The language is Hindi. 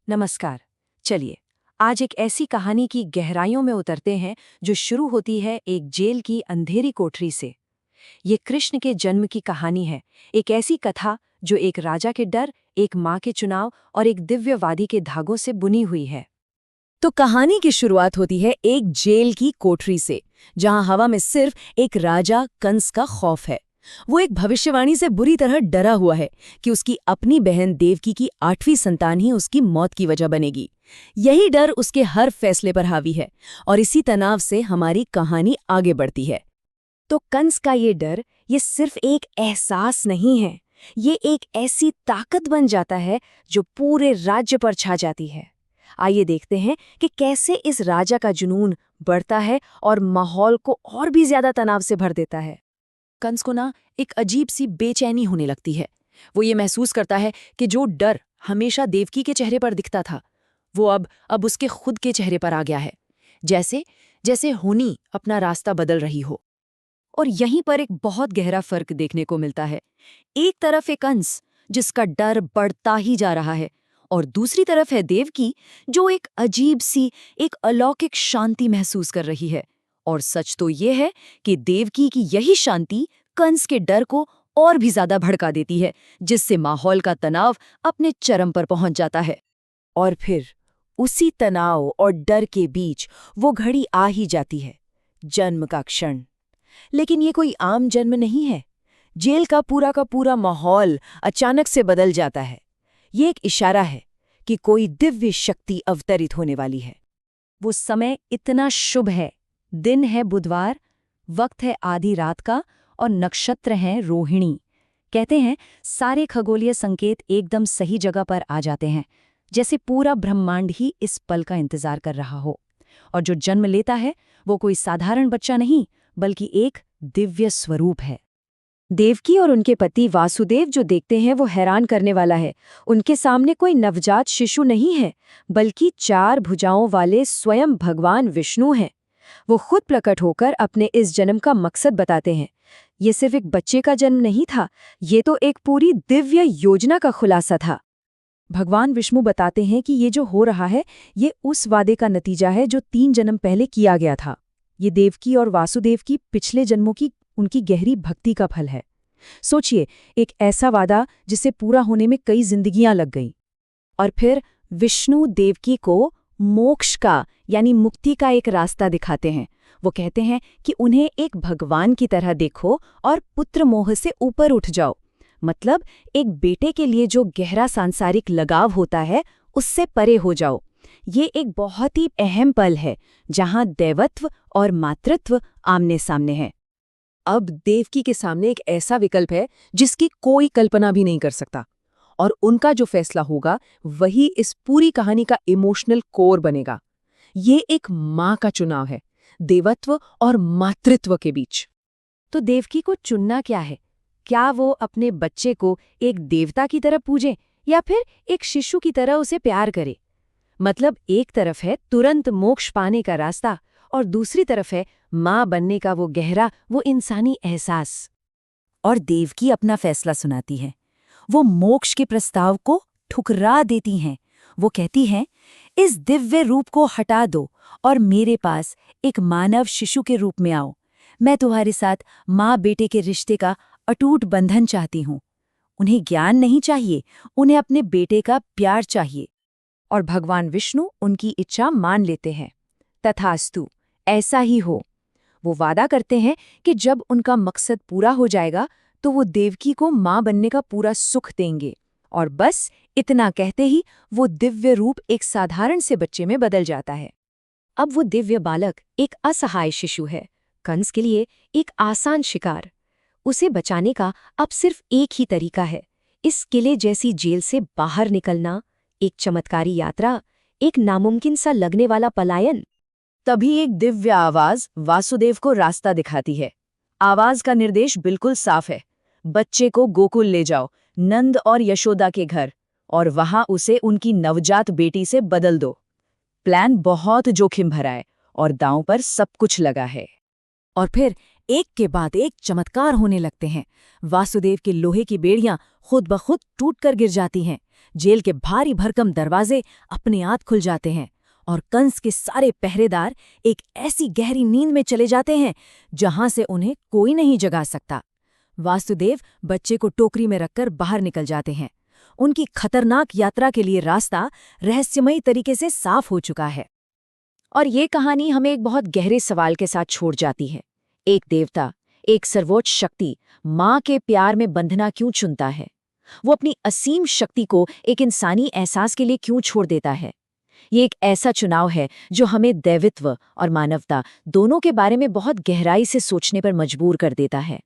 नमस्कार। चलिए, आज एक ऐसी कहानी की गहराइयों में उतरते हैं जो शुरू होती है एक जेल की अंधेरी कोठरी से। ये कृष्ण के जन्म की कहानी है, एक ऐसी कथा जो एक राजा के डर, एक माँ के चुनाव और एक दिव्यवादी के धागों से बुनी हुई है। तो कहानी की शुरुआत होती है एक जेल की कोठरी से, जहां हवा में सिर्फ एक राजा कंस का खौफ है। वो एक भविष्यवाणी से बुरी तरह डरा हुआ है कि उसकी अपनी बहन देवकी की 8वीं संतान ही उसकी मौत की वजह बनेगी। यही डर उसके हर फैसले पर हावी है और इसी तनाव से हमारी कहानी आगे बढ़ती है। तो कंस का ये डर, ये सिर्फ एक एहसास नहीं है, ये एक ऐसी ताकत बन जाता है जो पूरे राज्य पर छा जाती है। आइए देखते हैं कि कैसे इस राजा का जुनून बढ़ता है और माहौल को और भी ज्यादा तनाव से भर देता है। कंस को एक अजीब सी बेचैनी होने लगती है। वो ये महसूस करता है कि जो डर हमेशा देवकी के चेहरे पर दिखता था, वो अब उसके खुद के चेहरे पर आ गया है। जैसे जैसे होनी अपना रास्ता बदल रही हो। और यहीं पर एक बहुत गहरा फर्क देखने को मिलता है। एक तरफ है कंस, जिसका डर बढ़ता ही जा रहा है, और दूसरी तरफ है देवकी, जो एक अजीब सी, एक अलौकिक शांति महसूस कर रही है। और सच तो ये है कि देवकी की यही शांति कंस के डर को और भी ज्यादा भड़का देती है, जिससे माहौल का तनाव अपने चरम पर पहुंच जाता है। और फिर उसी तनाव और डर के बीच वो घड़ी आ ही जाती है, जन्म का क्षण। लेकिन ये कोई आम जन्म नहीं है। जेल का पूरा माहौल अचानक से बदल जाता है। ये एक इशारा है कि कोई दिव्य शक्ति अवतरित होने वाली है। वो समय इतना शुभ है। दिन है बुधवार, वक्त है आधी रात का, और नक्षत्र हैं रोहिणी। कहते हैं सारे खगोलीय संकेत एकदम सही जगह पर आ जाते हैं, जैसे पूरा ब्रह्मांड ही इस पल का इंतजार कर रहा हो। और जो जन्म लेता है वो कोई साधारण बच्चा नहीं, बल्कि एक दिव्य स्वरूप है। देवकी और उनके पति वासुदेव जो देखते हैं वो हैरान करने वाला है। उनके सामने कोई नवजात शिशु नहीं है, बल्कि 4 भुजाओं वाले स्वयं भगवान विष्णु हैं। वो खुद प्रकट होकर अपने इस जन्म का मकसद बताते हैं। ये सिर्फ एक बच्चे का जन्म नहीं था, ये तो एक पूरी दिव्य योजना का खुलासा था। भगवान विष्णु बताते हैं कि ये जो हो रहा है, ये उस वादे का नतीजा है जो 3 जन्म पहले किया गया था। ये देवकी और वासुदेव की पिछले जन्मों की उनकी गहरी भक्ति का फल है। सोचिए, एक ऐसा वादा जिसे पूरा होने में कई जिंदगियां लग गईं। और फिर विष्णु देवकी को मोक्ष का यानी मुक्ति का एक रास्ता दिखाते हैं। वो कहते हैं कि उन्हें एक भगवान की तरह देखो और पुत्र मोह से ऊपर उठ जाओ। मतलब एक बेटे के लिए जो गहरा सांसारिक लगाव होता है, उससे परे हो जाओ। ये एक बहुत ही अहम पल है, जहां दैवत्व और मातृत्व आमने सामने हैं। अब देवकी के सामने एक ऐसा विकल्प है जिसकी कोई कल्पना भी नहीं कर सकता, और उनका जो फैसला होगा वही इस पूरी कहानी का इमोशनल कोर बनेगा। ये एक माँ का चुनाव है, देवत्व और मातृत्व के बीच। तो देवकी को चुनना क्या है? क्या वो अपने बच्चे को एक देवता की तरह पूजे या फिर एक शिशु की तरह उसे प्यार करे? मतलब एक तरफ है तुरंत मोक्ष पाने का रास्ता, और दूसरी तरफ है माँ बनने का वो गहरा, वो इंसानी एहसास। और देवकी अपना फैसला सुनाती है। वो मोक्ष के प्रस्ताव को ठुकरा देती हैं। वो कहती हैं, इस दिव्य रूप को हटा दो और मेरे पास एक मानव शिशु के रूप में आओ। मैं तुम्हारे साथ माँ बेटे के रिश्ते का अटूट बंधन चाहती हूँ। उन्हें ज्ञान नहीं चाहिए, उन्हें अपने बेटे का प्यार चाहिए। और भगवान विष्णु उनकी इच्छा मान लेते हैं। तथास्तु, ऐसा ही हो। वो वादा करते हैं कि जब उनका मकसद पूरा हो जाएगा तो वो देवकी को माँ बनने का पूरा सुख देंगे। और बस इतना कहते ही वो दिव्य रूप एक साधारण से बच्चे में बदल जाता है। अब वो दिव्य बालक एक असहाय शिशु है, कंस के लिए एक आसान शिकार। उसे बचाने का अब सिर्फ एक ही तरीका है, इस किले जैसी जेल से बाहर निकलना, एक चमत्कारी यात्रा, एक नामुमकिन सा लगने वाला पलायन। तभी एक दिव्य आवाज वासुदेव को रास्ता दिखाती है। आवाज का निर्देश बिल्कुल साफ है, बच्चे को गोकुल ले जाओ, नंद और यशोदा के घर, और वहां उसे उनकी नवजात बेटी से बदल दो। प्लान बहुत जोखिम भरा है और दांव पर सब कुछ लगा है। और फिर एक के बाद एक चमत्कार होने लगते हैं। वासुदेव के लोहे की बेड़ियां खुद ब खुद टूट कर गिर जाती हैं। जेल के भारी भरकम दरवाजे अपने आप खुल जाते हैं और कंस के सारे पहरेदार एक ऐसी गहरी नींद में चले जाते हैं जहां से उन्हें कोई नहीं जगा सकता। वासुदेव बच्चे को टोकरी में रखकर बाहर निकल जाते हैं। उनकी खतरनाक यात्रा के लिए रास्ता रहस्यमयी तरीके से साफ हो चुका है। और ये कहानी हमें एक बहुत गहरे सवाल के साथ छोड़ जाती है। एक देवता, एक सर्वोच्च शक्ति माँ के प्यार में बंधना क्यों चुनता है? वो अपनी असीम शक्ति को एक इंसानी एहसास के लिए क्यों छोड़ देता है? ये एक ऐसा चुनाव है जो हमें दैवित्व और मानवता दोनों के बारे में बहुत गहराई से सोचने पर मजबूर कर देता है।